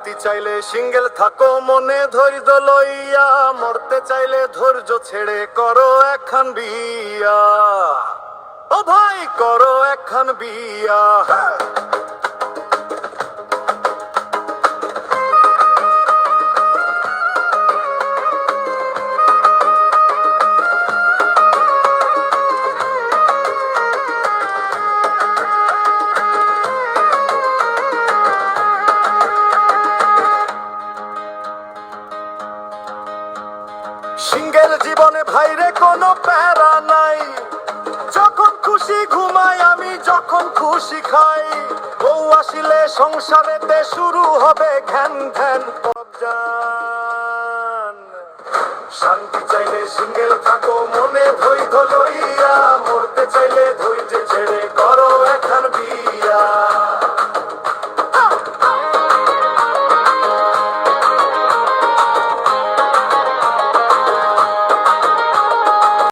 থাকতে চাইলে সিঙ্গেল থাকো মনে ধৈর্য লইয়া, মরতে চাইলে ধৈর্য ছেড়ে করো একখান বিয়া। ও ভাই করো একখান বিয়া। সিঙ্গেল জীবনে ভাইরে কোনো প্যারা নাই, যখন খুশি ঘুমাই আমি যখন খুশি খাই। বউ আসিলে সংসারেতে শুরু হবে ঘ্যান ঘ্যান পবজান। শান্তি চাইলে সিঙ্গেল থাকো মনে ধৈর্য লইয়া, মরতে চাইলে